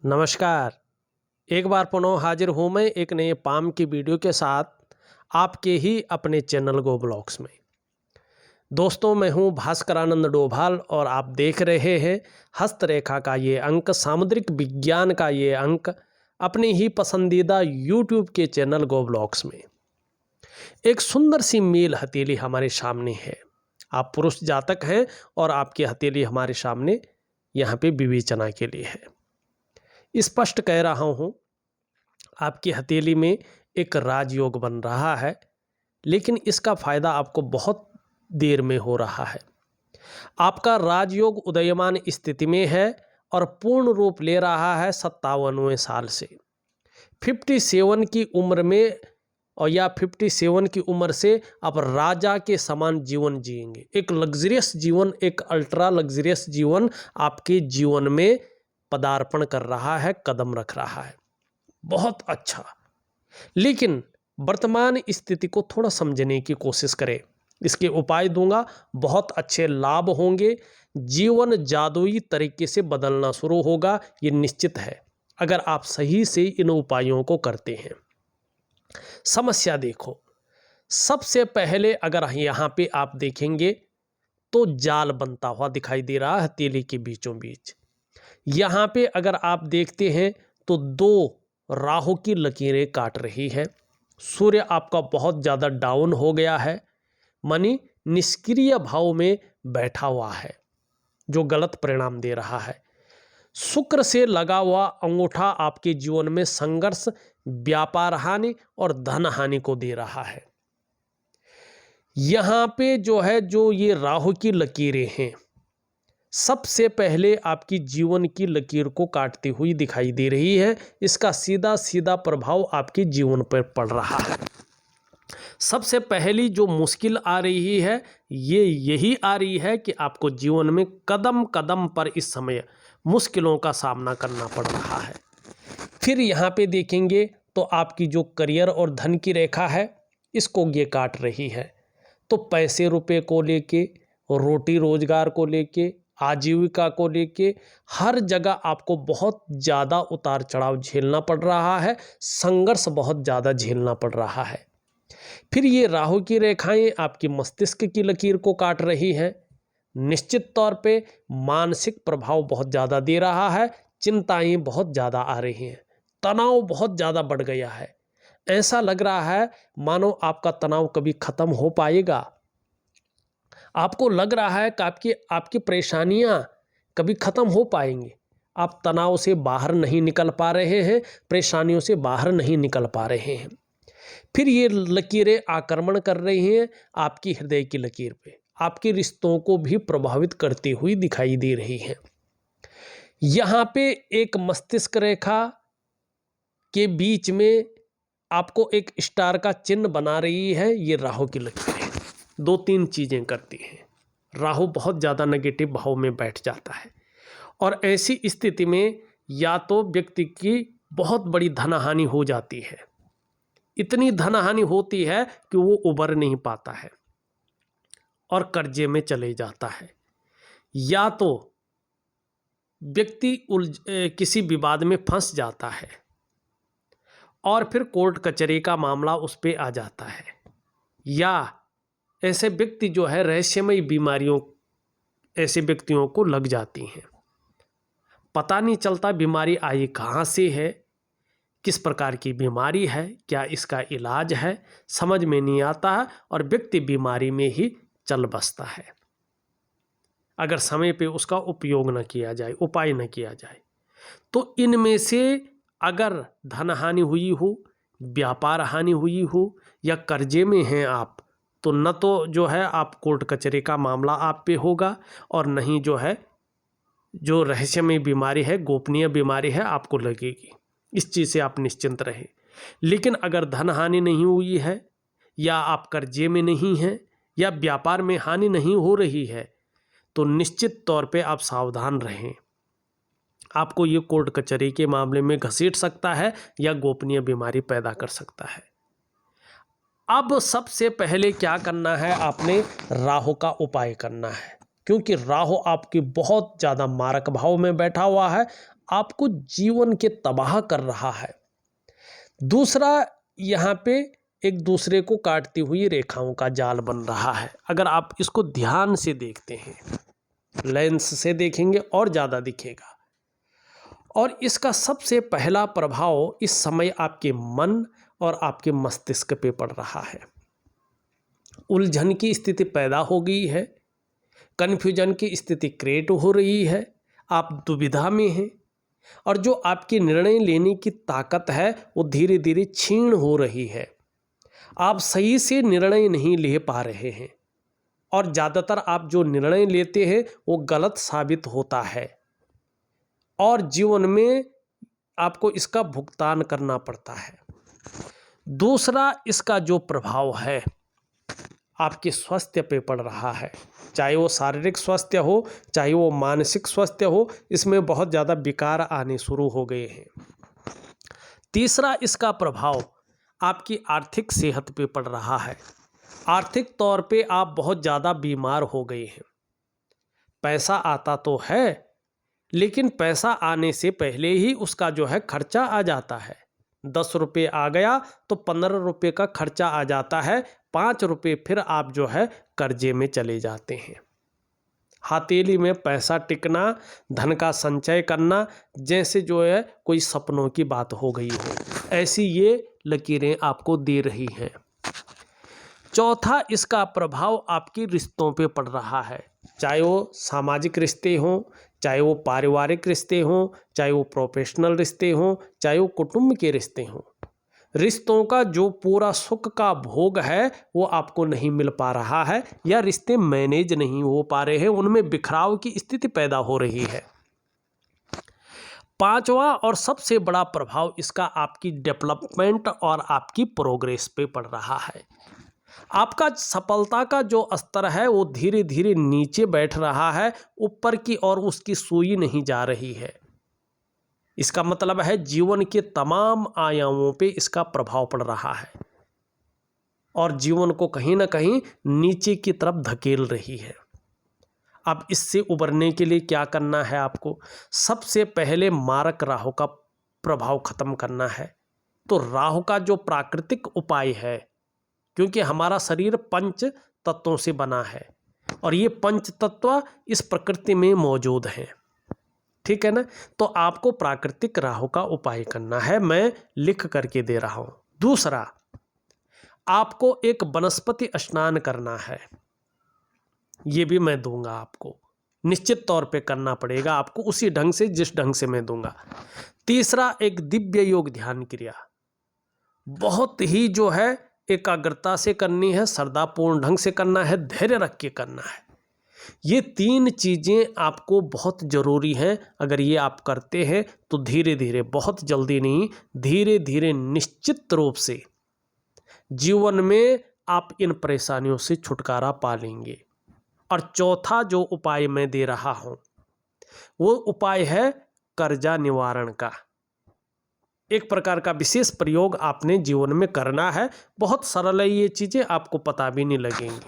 नमस्कार। एक बार पुनः हाजिर हूँ मैं एक नए पाम की वीडियो के साथ आपके ही अपने चैनल गो ब्लॉग्स में। दोस्तों, मैं हूँ भास्करानंद डोभाल और आप देख रहे हैं हस्तरेखा का ये अंक, सामुद्रिक विज्ञान का ये अंक अपने ही पसंदीदा यूट्यूब के चैनल गो ब्लॉग्स में। एक सुंदर सी मेल हथेली हमारे सामने है। आप पुरुष जातक हैं और आपकी हथेली हमारे सामने यहाँ पे विवेचना के लिए है। स्पष्ट कह रहा हूँ, आपकी हथेली में एक राजयोग बन रहा है, लेकिन इसका फायदा आपको बहुत देर में हो रहा है। आपका राजयोग उदयमान स्थिति में है और पूर्ण रूप ले रहा है 57वें साल से। 57 की उम्र में और या 57 की उम्र से आप राजा के समान जीवन जिएंगे। एक लग्जरियस जीवन, एक अल्ट्रा लग्जरियस जीवन आपके जीवन में पदार्पण कर रहा है, कदम रख रहा है। बहुत अच्छा। लेकिन वर्तमान स्थिति को थोड़ा समझने की कोशिश करें। इसके उपाय दूंगा, बहुत अच्छे लाभ होंगे। जीवन जादुई तरीके से बदलना शुरू होगा, ये निश्चित है, अगर आप सही से इन उपायों को करते हैं। समस्या देखो, सबसे पहले अगर यहाँ पे आप देखेंगे तो जाल बनता हुआ दिखाई दे रहा है हथेली के बीचों बीच। यहाँ पे अगर आप देखते हैं तो दो राहु की लकीरें काट रही है। सूर्य आपका बहुत ज़्यादा डाउन हो गया है, मानी निष्क्रिय भाव में बैठा हुआ है, जो गलत परिणाम दे रहा है। शुक्र से लगा हुआ अंगूठा आपके जीवन में संघर्ष, व्यापार हानि और धन हानि को दे रहा है। यहाँ पे जो ये राहु की लकीरें हैं, सबसे पहले आपकी जीवन की लकीर को काटती हुई दिखाई दे रही है। इसका सीधा सीधा प्रभाव आपके जीवन पर पड़ रहा है। सबसे पहली जो मुश्किल आ रही है ये यही आ रही है कि आपको जीवन में कदम कदम पर इस समय मुश्किलों का सामना करना पड़ रहा है। फिर यहाँ पे देखेंगे तो आपकी जो करियर और धन की रेखा है, इसको ये काट रही है। तो पैसे रुपए को लेके, रोटी रोजगार को लेके, आजीविका को लेके हर जगह आपको बहुत ज़्यादा उतार चढ़ाव झेलना पड़ रहा है, संघर्ष बहुत ज़्यादा झेलना पड़ रहा है। फिर ये राहु की रेखाएं आपकी मस्तिष्क की लकीर को काट रही हैं। निश्चित तौर पे मानसिक प्रभाव बहुत ज़्यादा दे रहा है, चिंताएं बहुत ज़्यादा आ रही हैं, तनाव बहुत ज़्यादा बढ़ गया है। ऐसा लग रहा है मानो आपका तनाव कभी खत्म हो पाएगा। आपको लग रहा है कि आपकी परेशानियां कभी खत्म हो पाएंगी। आप तनाव से बाहर नहीं निकल पा रहे हैं, परेशानियों से बाहर नहीं निकल पा रहे हैं। फिर ये लकीरें आक्रमण कर रही हैं आपकी हृदय की लकीर पे, आपके रिश्तों को भी प्रभावित करती हुई दिखाई दे रही हैं। यहाँ पे एक मस्तिष्क रेखा के बीच में आपको एक स्टार का चिन्ह बना रही है ये राहु की लकीरें। दो तीन चीज़ें करती हैं। राहु बहुत ज़्यादा नेगेटिव भाव में बैठ जाता है और ऐसी स्थिति में या तो व्यक्ति की बहुत बड़ी धन हानि हो जाती है, इतनी धन हानि होती है कि वो उबर नहीं पाता है और कर्जे में चले जाता है, या तो व्यक्ति किसी विवाद में फंस जाता है और फिर कोर्ट कचहरी का मामला उस पर आ जाता है, या ऐसे व्यक्ति रहस्यमयी बीमारियों ऐसे व्यक्तियों को लग जाती हैं। पता नहीं चलता बीमारी आई कहाँ से है, किस प्रकार की बीमारी है, क्या इसका इलाज है, समझ में नहीं आता है और व्यक्ति बीमारी में ही चल बसता है अगर समय पे उसका उपयोग न किया जाए, उपाय न किया जाए। तो इनमें से अगर धन हानि हुई हो, व्यापार हानि हुई हो या कर्जे में हैं आप, तो न तो आप कोर्ट कचहरी का मामला आप पे होगा और नहीं जो रहस्यमय बीमारी है, गोपनीय बीमारी है, आपको लगेगी। इस चीज़ से आप निश्चिंत रहें। लेकिन अगर धन हानि नहीं हुई है या आप कर्जे में नहीं हैं या व्यापार में हानि नहीं हो रही है, तो निश्चित तौर पे आप सावधान रहें। आपको ये कोर्ट कचहरी के मामले में घसीट सकता है या गोपनीय बीमारी पैदा कर सकता है। अब सबसे पहले क्या करना है, आपने राहु का उपाय करना है, क्योंकि राहु आपकी बहुत ज़्यादा मारक भाव में बैठा हुआ है। आपको जीवन के तबाह कर रहा है। दूसरा, यहाँ पे एक दूसरे को काटती हुई रेखाओं का जाल बन रहा है। अगर आप इसको ध्यान से देखते हैं, लेंस से देखेंगे और ज़्यादा दिखेगा। और इसका सबसे पहला प्रभाव इस समय आपके मन और आपके मस्तिष्क पे पड़ रहा है। उलझन की स्थिति पैदा हो गई है, कन्फ्यूजन की स्थिति क्रिएट हो रही है, आप दुविधा में हैं और जो आपकी निर्णय लेने की ताकत है वो धीरे धीरे क्षीण हो रही है। आप सही से निर्णय नहीं ले पा रहे हैं और ज़्यादातर आप जो निर्णय लेते हैं वो गलत साबित होता है और जीवन में आपको इसका भुगतान करना पड़ता है। दूसरा, इसका जो प्रभाव है आपके स्वास्थ्य पे पड़ रहा है, चाहे वो शारीरिक स्वास्थ्य हो चाहे वो मानसिक स्वास्थ्य हो, इसमें बहुत ज़्यादा विकार आने शुरू हो गए हैं। तीसरा, इसका प्रभाव आपकी आर्थिक सेहत पे पड़ रहा है। आर्थिक तौर पे आप बहुत ज़्यादा बीमार हो गए हैं। पैसा आता तो है लेकिन पैसा आने से पहले ही उसका जो है खर्चा आ जाता है। 10 रुपये आ गया तो 15 रुपये का खर्चा आ जाता है, 5 रुपये फिर आप जो है कर्जे में चले जाते हैं। हथेली में पैसा टिकना, धन का संचय करना जैसे जो है कोई सपनों की बात हो गई हो, ऐसी ये लकीरें आपको दे रही हैं। चौथा, इसका प्रभाव आपके रिश्तों पे पड़ रहा है, चाहे वो सामाजिक रिश्ते हों, चाहे वो पारिवारिक रिश्ते हों, चाहे वो प्रोफेशनल रिश्ते हों, चाहे वो कुटुंब के रिश्ते हों। रिश्तों का जो पूरा सुख का भोग है वो आपको नहीं मिल पा रहा है या रिश्ते मैनेज नहीं हो पा रहे हैं, उनमें बिखराव की स्थिति पैदा हो रही है। पांचवा और सबसे बड़ा प्रभाव इसका आपकी डेवलपमेंट और आपकी प्रोग्रेस पे पड़ रहा है। आपका सफलता का जो स्तर है वो धीरे धीरे नीचे बैठ रहा है, ऊपर की ओर उसकी सुई नहीं जा रही है। इसका मतलब है जीवन के तमाम आयामों पे इसका प्रभाव पड़ रहा है और जीवन को कहीं ना कहीं नीचे की तरफ धकेल रही है। अब इससे उबरने के लिए क्या करना है आपको? सबसे पहले मारक राहु का प्रभाव खत्म करना है। तो राहु का जो प्राकृतिक उपाय है, क्योंकि हमारा शरीर पंच तत्वों से बना है और ये पंच तत्व इस प्रकृति में मौजूद हैं, ठीक है ना। तो आपको प्राकृतिक राहु का उपाय करना है, मैं लिख करके दे रहा हूं। दूसरा, आपको एक वनस्पति स्नान करना है, ये भी मैं दूंगा आपको, निश्चित तौर पे करना पड़ेगा आपको उसी ढंग से जिस ढंग से मैं दूंगा। तीसरा, एक दिव्य योग ध्यान क्रिया बहुत ही जो है एकाग्रता से करनी है, श्रद्धापूर्ण ढंग से करना है, धैर्य रख के करना है। ये 3 चीज़ें आपको बहुत ज़रूरी हैं। अगर ये आप करते हैं तो धीरे धीरे, बहुत जल्दी नहीं, धीरे धीरे निश्चित रूप से जीवन में आप इन परेशानियों से छुटकारा पा लेंगे। और चौथा जो उपाय मैं दे रहा हूँ वो उपाय है कर्जा निवारण का। एक प्रकार का विशेष प्रयोग आपने जीवन में करना है। बहुत सरल है ये चीज़ें, आपको पता भी नहीं लगेंगी,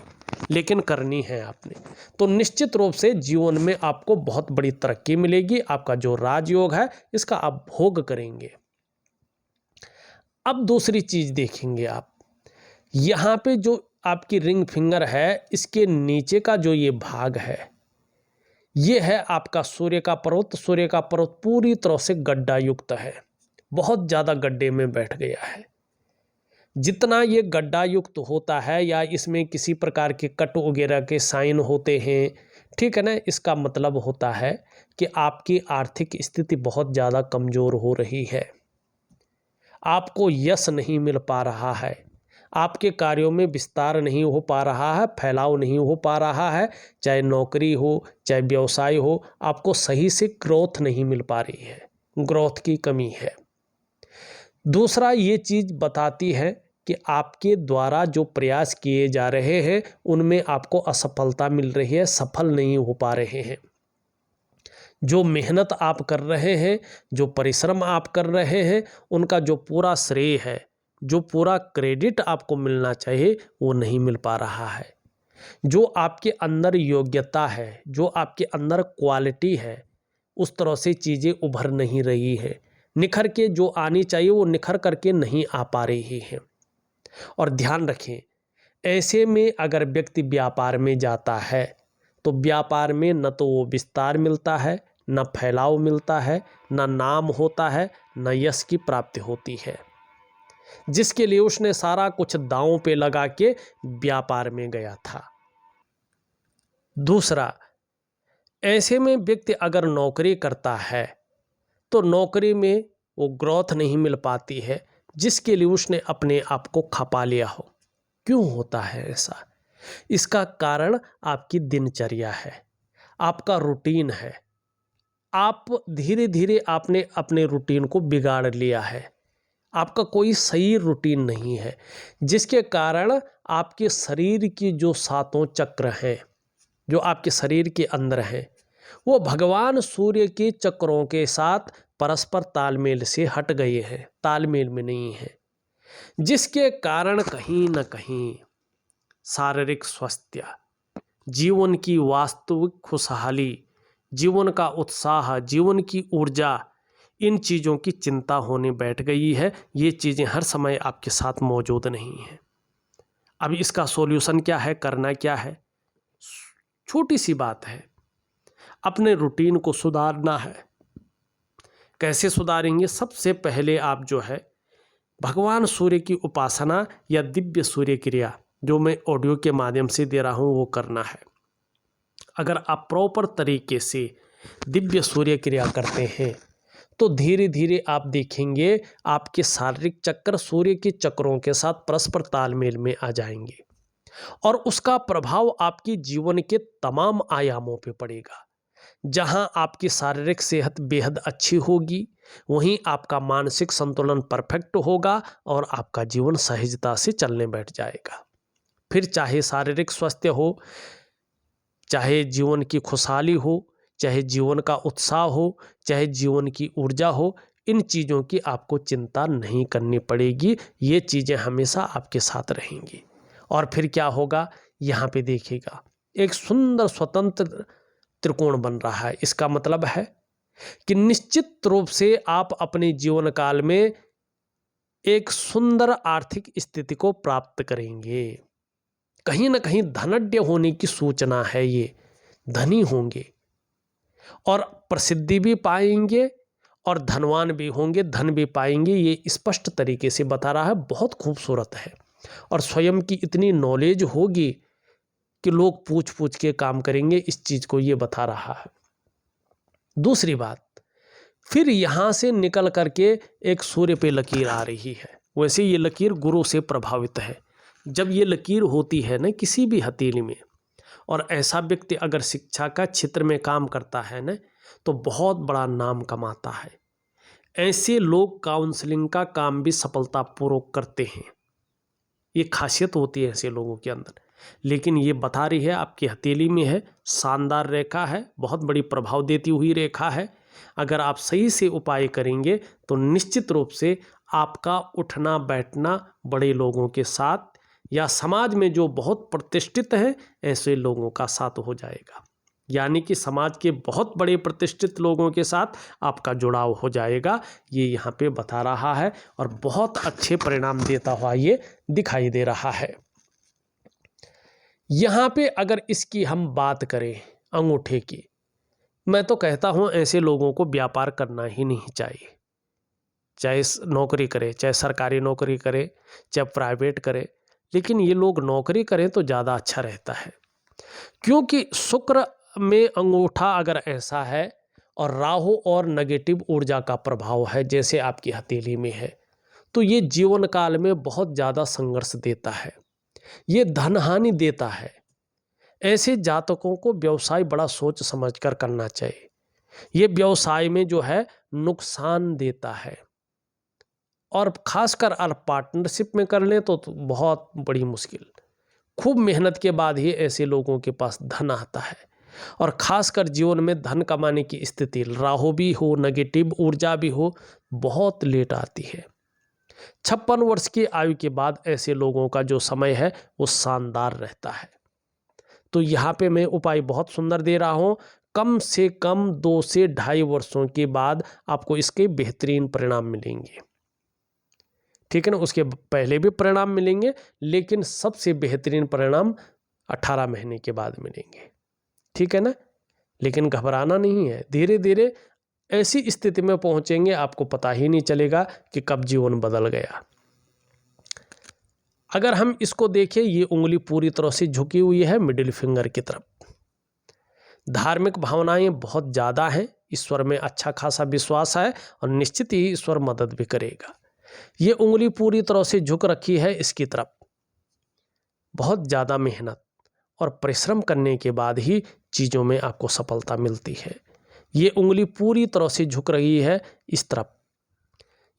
लेकिन करनी है आपने। तो निश्चित रूप से जीवन में आपको बहुत बड़ी तरक्की मिलेगी। आपका जो राजयोग है इसका आप भोग करेंगे। अब दूसरी चीज़ देखेंगे आप, यहाँ पे जो आपकी रिंग फिंगर है इसके नीचे का जो ये भाग है ये है आपका सूर्य का पर्वत। सूर्य का पर्वत पूरी तरह से गड्ढा युक्त है, बहुत ज़्यादा गड्ढे में बैठ गया है। जितना ये गड्ढा युक्त होता है या इसमें किसी प्रकार के कट वगैरह के साइन होते हैं, ठीक है ना, इसका मतलब होता है कि आपकी आर्थिक स्थिति बहुत ज़्यादा कमज़ोर हो रही है, आपको यश नहीं मिल पा रहा है, आपके कार्यों में विस्तार नहीं हो पा रहा है, फैलाव नहीं हो पा रहा है, चाहे नौकरी हो चाहे व्यवसाय हो, आपको सही से ग्रोथ नहीं मिल पा रही है, ग्रोथ की कमी है। दूसरा, ये चीज़ बताती है कि आपके द्वारा जो प्रयास किए जा रहे हैं उनमें आपको असफलता मिल रही है, सफल नहीं हो पा रहे हैं। जो मेहनत आप कर रहे हैं, जो परिश्रम आप कर रहे हैं, उनका जो पूरा श्रेय है, जो पूरा क्रेडिट आपको मिलना चाहिए वो नहीं मिल पा रहा है। जो आपके अंदर योग्यता है, जो आपके अंदर क्वालिटी है, उस तरह से चीज़ें उभर नहीं रही हैं। निखर के जो आनी चाहिए वो निखर करके नहीं आ पा रही हैं। और ध्यान रखें, ऐसे में अगर व्यक्ति व्यापार में जाता है तो व्यापार में न तो वो विस्तार मिलता है, न फैलाव मिलता है, न नाम होता है, न यश की प्राप्ति होती है, जिसके लिए उसने सारा कुछ दांव पे लगा के व्यापार में गया था। दूसरा, ऐसे में व्यक्ति अगर नौकरी करता है तो नौकरी में वो ग्रोथ नहीं मिल पाती है, जिसके लिए उसने अपने आप को खपा लिया हो। क्यों होता है ऐसा? इसका कारण आपकी दिनचर्या है, आपका रूटीन है। आप धीरे धीरे आपने अपने रूटीन को बिगाड़ लिया है। आपका कोई सही रूटीन नहीं है, जिसके कारण आपके शरीर की जो सातों चक्र हैं, जो आपके शरीर के अंदर हैं, वो भगवान सूर्य के चक्रों के साथ परस्पर तालमेल से हट गए हैं, तालमेल में नहीं है, जिसके कारण कहीं न कहीं शारीरिक स्वास्थ्य, जीवन की वास्तविक खुशहाली, जीवन का उत्साह, जीवन की ऊर्जा, इन चीज़ों की चिंता होने बैठ गई है। ये चीज़ें हर समय आपके साथ मौजूद नहीं हैं। अब इसका सॉल्यूशन क्या है, करना क्या है? छोटी सी बात है, अपने रूटीन को सुधारना है। कैसे सुधारेंगे? सबसे पहले आप जो है भगवान सूर्य की उपासना या दिव्य सूर्य क्रिया, जो मैं ऑडियो के माध्यम से दे रहा हूँ, वो करना है। अगर आप प्रॉपर तरीके से दिव्य सूर्य क्रिया करते हैं तो धीरे धीरे आप देखेंगे आपके शारीरिक चक्र सूर्य के चक्रों के साथ परस्पर तालमेल में आ जाएंगे और उसका प्रभाव आपकी जीवन के तमाम आयामों पे पड़ेगा। जहां आपकी शारीरिक सेहत बेहद अच्छी होगी, वहीं आपका मानसिक संतुलन परफेक्ट होगा और आपका जीवन सहजता से चलने बैठ जाएगा। फिर चाहे शारीरिक स्वास्थ्य हो, चाहे जीवन की खुशहाली हो, चाहे जीवन का उत्साह हो, चाहे जीवन की ऊर्जा हो, इन चीज़ों की आपको चिंता नहीं करनी पड़ेगी। ये चीज़ें हमेशा आपके साथ रहेंगी। और फिर क्या होगा, यहाँ पे देखिएगा एक सुंदर स्वतंत्र त्रिकोण बन रहा है। इसका मतलब है कि निश्चित रूप से आप अपने जीवन काल में एक सुंदर आर्थिक स्थिति को प्राप्त करेंगे। कहीं ना कहीं धनाढ्य होने की सूचना है। ये धनी होंगे और प्रसिद्धि भी पाएंगे और धनवान भी होंगे, धन भी पाएंगे। ये स्पष्ट तरीके से बता रहा है। बहुत खूबसूरत है और स्वयं की इतनी नॉलेज होगी कि लोग पूछ पूछ के काम करेंगे। इस चीज़ को ये बता रहा है। दूसरी बात, फिर यहाँ से निकल करके एक सूर्य पे लकीर आ रही है। वैसे ये लकीर गुरु से प्रभावित है। जब ये लकीर होती है ना किसी भी हथेली में, और ऐसा व्यक्ति अगर शिक्षा का क्षेत्र में काम करता है ना, तो बहुत बड़ा नाम कमाता है। ऐसे लोग काउंसलिंग का काम भी सफलतापूर्वक करते हैं। ये खासियत होती है ऐसे लोगों के अंदर। लेकिन ये बता रही है आपकी हथेली में है, शानदार रेखा है, बहुत बड़ी प्रभाव देती हुई रेखा है। अगर आप सही से उपाय करेंगे तो निश्चित रूप से आपका उठना बैठना बड़े लोगों के साथ या समाज में जो बहुत प्रतिष्ठित हैं ऐसे लोगों का साथ हो जाएगा। यानी कि समाज के बहुत बड़े प्रतिष्ठित लोगों के साथ आपका जुड़ाव हो जाएगा। ये यहाँ पे बता रहा है और बहुत अच्छे परिणाम देता हुआ ये दिखाई दे रहा है। यहाँ पे अगर इसकी हम बात करें अंगूठे की, मैं तो कहता हूँ ऐसे लोगों को व्यापार करना ही नहीं चाहिए। चाहे नौकरी करे, चाहे सरकारी नौकरी करे, चाहे प्राइवेट करे, लेकिन ये लोग नौकरी करें तो ज़्यादा अच्छा रहता है। क्योंकि शुक्र में अंगूठा अगर ऐसा है और राहु और नेगेटिव ऊर्जा का प्रभाव है जैसे आपकी हथेली में है, तो ये जीवन काल में बहुत ज़्यादा संघर्ष देता है, ये धन हानि देता है। ऐसे जातकों को व्यवसाय बड़ा सोच समझकर करना चाहिए। ये व्यवसाय में जो है नुकसान देता है और खासकर आप पार्टनरशिप में कर लें तो बहुत बड़ी मुश्किल। खूब मेहनत के बाद ही ऐसे लोगों के पास धन आता है और खासकर जीवन में धन कमाने की स्थिति राहु भी हो, नेगेटिव ऊर्जा भी हो, बहुत लेट आती है। 56 वर्ष की आयु के बाद ऐसे लोगों का जो समय है वो शानदार रहता है। तो यहाँ पे मैं उपाय बहुत सुंदर दे रहा हूँ। कम से कम 2 से ढाई वर्षों के बाद आपको इसके बेहतरीन परिणाम मिलेंगे। ठीक है ना, उसके पहले भी परिणाम मिलेंगे, लेकिन सबसे बेहतरीन परिणाम 18 महीने के बाद मिलेंगे। ठीक है ना, लेकिन घबराना नहीं है। धीरे धीरे ऐसी स्थिति में पहुंचेंगे आपको पता ही नहीं चलेगा कि कब जीवन बदल गया। अगर हम इसको देखें, ये उंगली पूरी तरह से झुकी हुई है मिडिल फिंगर की तरफ। धार्मिक भावनाएं बहुत ज़्यादा हैं, ईश्वर में अच्छा खासा विश्वास है और निश्चित ही ईश्वर मदद भी करेगा। ये उंगली पूरी तरह से झुक रखी है इसकी तरफ। बहुत ज़्यादा मेहनत और परिश्रम करने के बाद ही चीज़ों में आपको सफलता मिलती है। ये उंगली पूरी तरह से झुक रही है इस तरफ।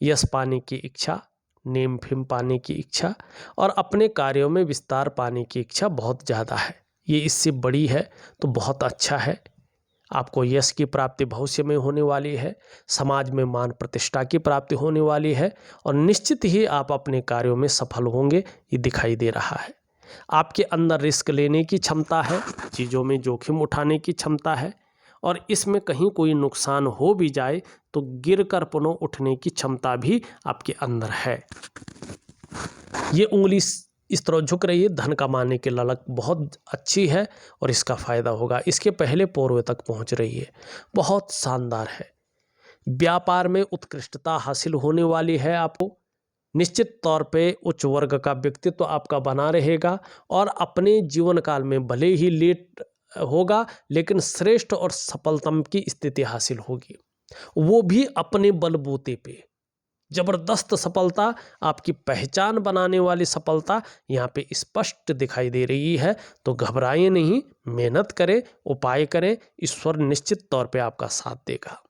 यश पाने की इच्छा, नेम फेम पाने की इच्छा और अपने कार्यों में विस्तार पाने की इच्छा बहुत ज़्यादा है। ये इससे बड़ी है तो बहुत अच्छा है। आपको यश की प्राप्ति भविष्य में होने वाली है, समाज में मान प्रतिष्ठा की प्राप्ति होने वाली है और निश्चित ही आप अपने कार्यों में सफल होंगे, ये दिखाई दे रहा है। आपके अंदर रिस्क लेने की क्षमता है, चीज़ों में जोखिम उठाने की क्षमता है और इसमें कहीं कोई नुकसान हो भी जाए तो गिर कर पुनः उठने की क्षमता भी आपके अंदर है। ये उंगली इस तरह झुक रही है, धन कमाने की ललक बहुत अच्छी है और इसका फायदा होगा। इसके पहले पूर्व तक पहुंच रही है, बहुत शानदार है। व्यापार में उत्कृष्टता हासिल होने वाली है आपको। निश्चित तौर पे उच्च वर्ग का व्यक्तित्व आपका बना रहेगा और अपने जीवन काल में भले ही लेट होगा लेकिन श्रेष्ठ और सफलतम की स्थिति हासिल होगी, वो भी अपने बलबूते पे। जबरदस्त सफलता, आपकी पहचान बनाने वाली सफलता यहाँ पे स्पष्ट दिखाई दे रही है। तो घबराएं नहीं, मेहनत करें, उपाय करें, ईश्वर निश्चित तौर पे आपका साथ देगा।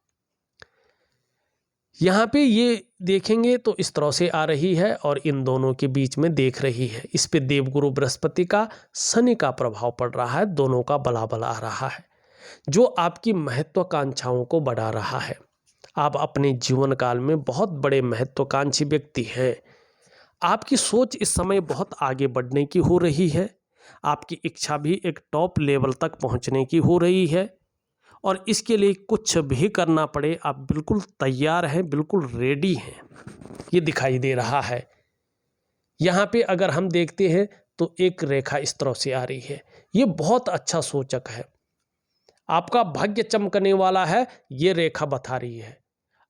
यहाँ पे ये देखेंगे तो इस तरह से आ रही है और इन दोनों के बीच में देख रही है। इस पे देवगुरु बृहस्पति का, शनि का प्रभाव पड़ रहा है, दोनों का बलाबल आ रहा है, जो आपकी महत्वाकांक्षाओं को बढ़ा रहा है। आप अपने जीवन काल में बहुत बड़े महत्वाकांक्षी व्यक्ति हैं। आपकी सोच इस समय बहुत आगे बढ़ने की हो रही है। आपकी इच्छा भी एक टॉप लेवल तक पहुंचने की हो रही है और इसके लिए कुछ भी करना पड़े आप बिल्कुल तैयार हैं, बिल्कुल रेडी हैं, ये दिखाई दे रहा है। यहाँ पे अगर हम देखते हैं तो एक रेखा इस तरह से आ रही है, ये बहुत अच्छा सूचक है। आपका भाग्य चमकने वाला है, ये रेखा बता रही है।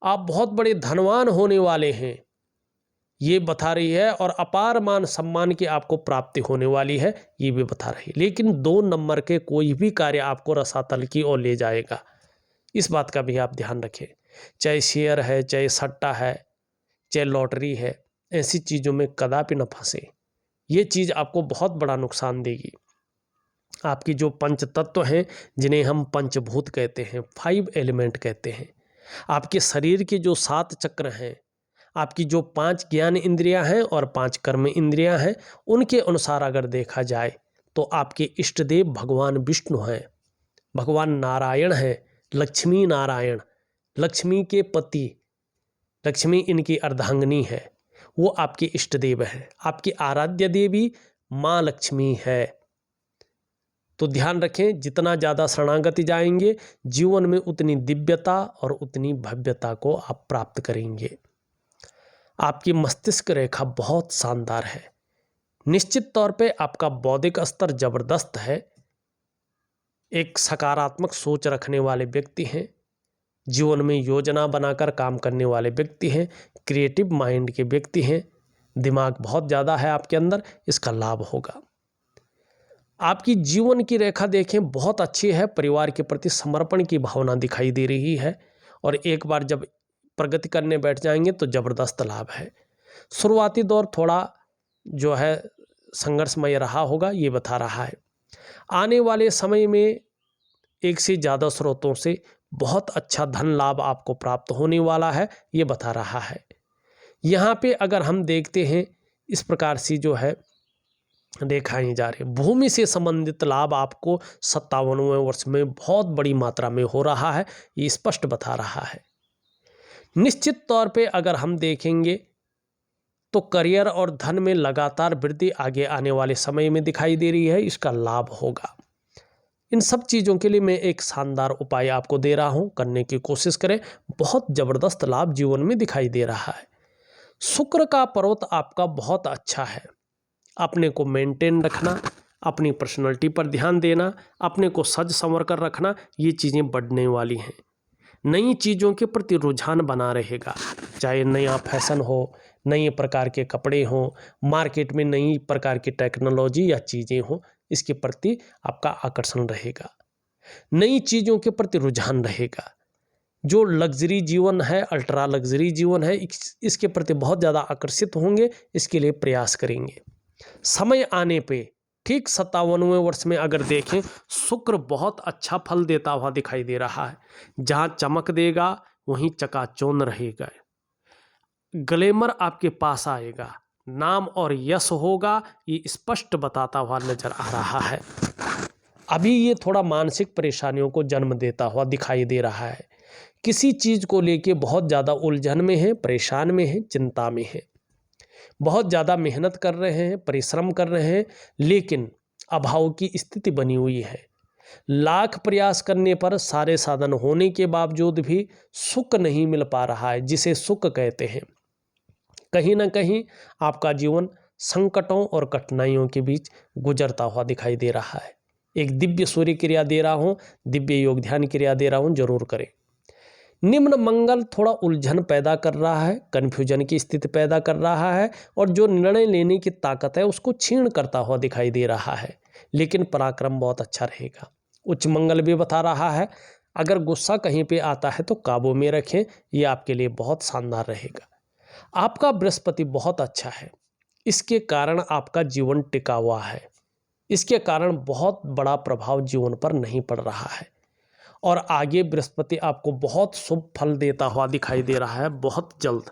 आप बहुत बड़े धनवान होने वाले हैं, ये बता रही है, और अपार मान सम्मान की आपको प्राप्ति होने वाली है, ये भी बता रही है। लेकिन 2 नंबर के कोई भी कार्य आपको रसातल की ओर ले जाएगा, इस बात का भी आप ध्यान रखें। चाहे शेयर है, चाहे सट्टा है, चाहे लॉटरी है, ऐसी चीज़ों में कदापि न फंसे। ये चीज़ आपको बहुत बड़ा नुकसान देगी। आपकी जो पंच तत्व हैं, जिन्हें हम पंचभूत कहते हैं, 5 एलिमेंट कहते हैं, आपके शरीर के जो 7 चक्र हैं, आपकी जो 5 ज्ञान इंद्रियां हैं और 5 कर्म इंद्रियां हैं, उनके अनुसार अगर देखा जाए तो आपके इष्ट देव भगवान विष्णु हैं, भगवान नारायण हैं, लक्ष्मी नारायण, लक्ष्मी के पति, लक्ष्मी इनकी अर्धांगिनी है, वो आपके इष्ट देव हैं। आपकी आराध्य देवी माँ लक्ष्मी है। तो ध्यान रखें, जितना ज़्यादा शरणागति जाएंगे जीवन में उतनी दिव्यता और उतनी भव्यता को आप प्राप्त करेंगे। आपकी मस्तिष्क रेखा बहुत शानदार है। निश्चित तौर पे आपका बौद्धिक स्तर जबरदस्त है। एक सकारात्मक सोच रखने वाले व्यक्ति हैं, जीवन में योजना बनाकर काम करने वाले व्यक्ति हैं, क्रिएटिव माइंड के व्यक्ति हैं, दिमाग बहुत ज़्यादा है आपके अंदर, इसका लाभ होगा। आपकी जीवन की रेखा देखें, बहुत अच्छी है। परिवार के प्रति समर्पण की भावना दिखाई दे रही है और एक बार जब प्रगति करने बैठ जाएंगे तो ज़बरदस्त लाभ है। शुरुआती दौर थोड़ा जो है संघर्षमय रहा होगा, ये बता रहा है। आने वाले समय में एक से ज़्यादा स्रोतों से बहुत अच्छा धन लाभ आपको प्राप्त होने वाला है, ये बता रहा है। यहाँ पे अगर हम देखते हैं, इस प्रकार से जो है दिखाई जा रही, भूमि से संबंधित लाभ आपको 57वें वर्ष में बहुत बड़ी मात्रा में हो रहा है, ये स्पष्ट बता रहा है। निश्चित तौर पे अगर हम देखेंगे तो करियर और धन में लगातार वृद्धि आगे आने वाले समय में दिखाई दे रही है, इसका लाभ होगा। इन सब चीज़ों के लिए मैं एक शानदार उपाय आपको दे रहा हूँ, करने की कोशिश करें। बहुत ज़बरदस्त लाभ जीवन में दिखाई दे रहा है। शुक्र का पर्वत आपका बहुत अच्छा है। अपने को मेंटेन रखना, अपनी पर्सनैलिटी पर ध्यान देना, अपने को सज संवर कर रखना, ये चीज़ें बढ़ने वाली हैं। नई चीज़ों के प्रति रुझान बना रहेगा, चाहे नया फैशन हो, नए प्रकार के कपड़े हों, मार्केट में नई प्रकार की टेक्नोलॉजी या चीज़ें हों, इसके प्रति आपका आकर्षण रहेगा। नई चीज़ों के प्रति रुझान रहेगा। जो लग्जरी जीवन है, अल्ट्रा लग्जरी जीवन है, इसके प्रति बहुत ज़्यादा आकर्षित होंगे, इसके लिए प्रयास करेंगे। समय आने पे ठीक 57वें वर्ष में अगर देखें, शुक्र बहुत अच्छा फल देता हुआ दिखाई दे रहा है। जहाँ चमक देगा वहीं चकाचौंध रहेगा, ग्लैमर आपके पास आएगा, नाम और यश होगा, ये स्पष्ट बताता हुआ नजर आ रहा है। अभी ये थोड़ा मानसिक परेशानियों को जन्म देता हुआ दिखाई दे रहा है। किसी चीज़ को लेके बहुत ज़्यादा उलझन में है, परेशान में है, चिंता में है। बहुत ज़्यादा मेहनत कर रहे हैं, परिश्रम कर रहे हैं, लेकिन अभाव की स्थिति बनी हुई है। लाख प्रयास करने पर सारे साधन होने के बावजूद भी सुख नहीं मिल पा रहा है, जिसे सुख कहते हैं। कहीं ना कहीं आपका जीवन संकटों और कठिनाइयों के बीच गुजरता हुआ दिखाई दे रहा है। एक दिव्य सूर्य क्रिया दे रहा हूँ, दिव्य योग ध्यान क्रिया दे रहा हूँ, जरूर करें। निम्न मंगल थोड़ा उलझन पैदा कर रहा है, कन्फ्यूजन की स्थिति पैदा कर रहा है, और जो निर्णय लेने की ताकत है उसको क्षीण करता हुआ दिखाई दे रहा है। लेकिन पराक्रम बहुत अच्छा रहेगा। उच्च मंगल भी बता रहा है, अगर गुस्सा कहीं पे आता है तो काबू में रखें, ये आपके लिए बहुत शानदार रहेगा। आपका बृहस्पति बहुत अच्छा है, इसके कारण आपका जीवन टिका हुआ है। इसके कारण बहुत बड़ा प्रभाव जीवन पर नहीं पड़ रहा है, और आगे बृहस्पति आपको बहुत शुभ फल देता हुआ दिखाई दे रहा है। बहुत जल्द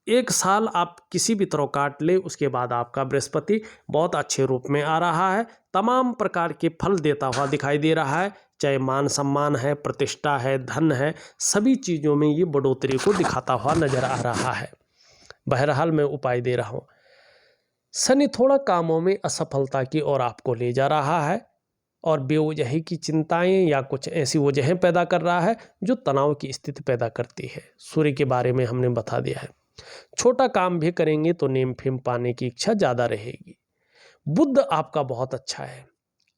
1 साल आप किसी भी तरह काट ले, उसके बाद आपका बृहस्पति बहुत अच्छे रूप में आ रहा है, तमाम प्रकार के फल देता हुआ दिखाई दे रहा है। चाहे मान सम्मान है, प्रतिष्ठा है, धन है, सभी चीज़ों में ये बढ़ोतरी को दिखाता हुआ नजर आ रहा है। बहरहाल मैं उपाय दे रहा हूँ। शनि थोड़ा कामों में असफलता की ओर आपको ले जा रहा है, और बेवजही की चिंताएं या कुछ ऐसी वजहें पैदा कर रहा है जो तनाव की स्थिति पैदा करती है। सूर्य के बारे में हमने बता दिया है। छोटा काम भी करेंगे तो नेम फेम पाने की इच्छा ज़्यादा रहेगी। बुध आपका बहुत अच्छा है।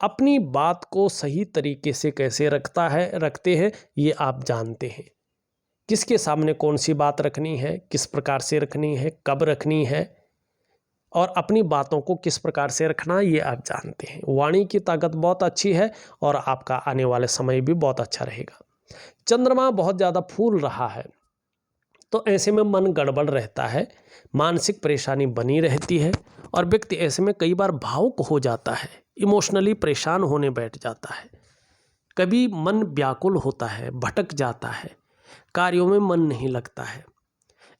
अपनी बात को सही तरीके से कैसे रखते हैं ये आप जानते हैं। किसके सामने कौन सी बात रखनी है, किस प्रकार से रखनी है, कब रखनी है, और अपनी बातों को किस प्रकार से रखना, ये आप जानते हैं। वाणी की ताकत बहुत अच्छी है, और आपका आने वाले समय भी बहुत अच्छा रहेगा। चंद्रमा बहुत ज़्यादा फूल रहा है, तो ऐसे में मन गड़बड़ रहता है, मानसिक परेशानी बनी रहती है, और व्यक्ति ऐसे में कई बार भावुक हो जाता है, इमोशनली परेशान होने बैठ जाता है। कभी मन व्याकुल होता है, भटक जाता है, कार्यों में मन नहीं लगता है।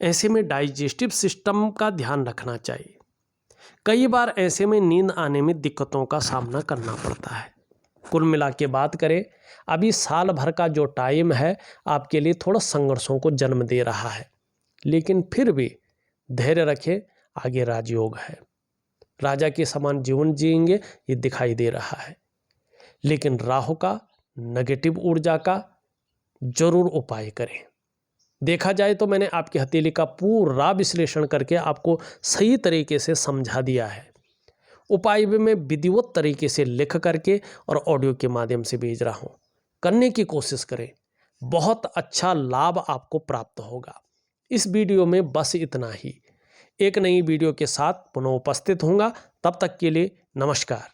ऐसे में डाइजेस्टिव सिस्टम का ध्यान रखना चाहिए। कई बार ऐसे में नींद आने में दिक्कतों का सामना करना पड़ता है। कुल मिला के बात करें, अभी साल भर का जो टाइम है आपके लिए थोड़ा संघर्षों को जन्म दे रहा है, लेकिन फिर भी धैर्य रखें, आगे राजयोग है। राजा के समान जीवन जिएंगे ये दिखाई दे रहा है। लेकिन राहु का, नेगेटिव ऊर्जा का जरूर उपाय करें। देखा जाए तो मैंने आपकी हथेली का पूरा विश्लेषण करके आपको सही तरीके से समझा दिया है। उपाय भी मैं विधिवत तरीके से लिख करके और ऑडियो के माध्यम से भेज रहा हूँ। करने की कोशिश करें, बहुत अच्छा लाभ आपको प्राप्त होगा। इस वीडियो में बस इतना ही। एक नई वीडियो के साथ पुनः उपस्थित होऊंगा। तब तक के लिए नमस्कार।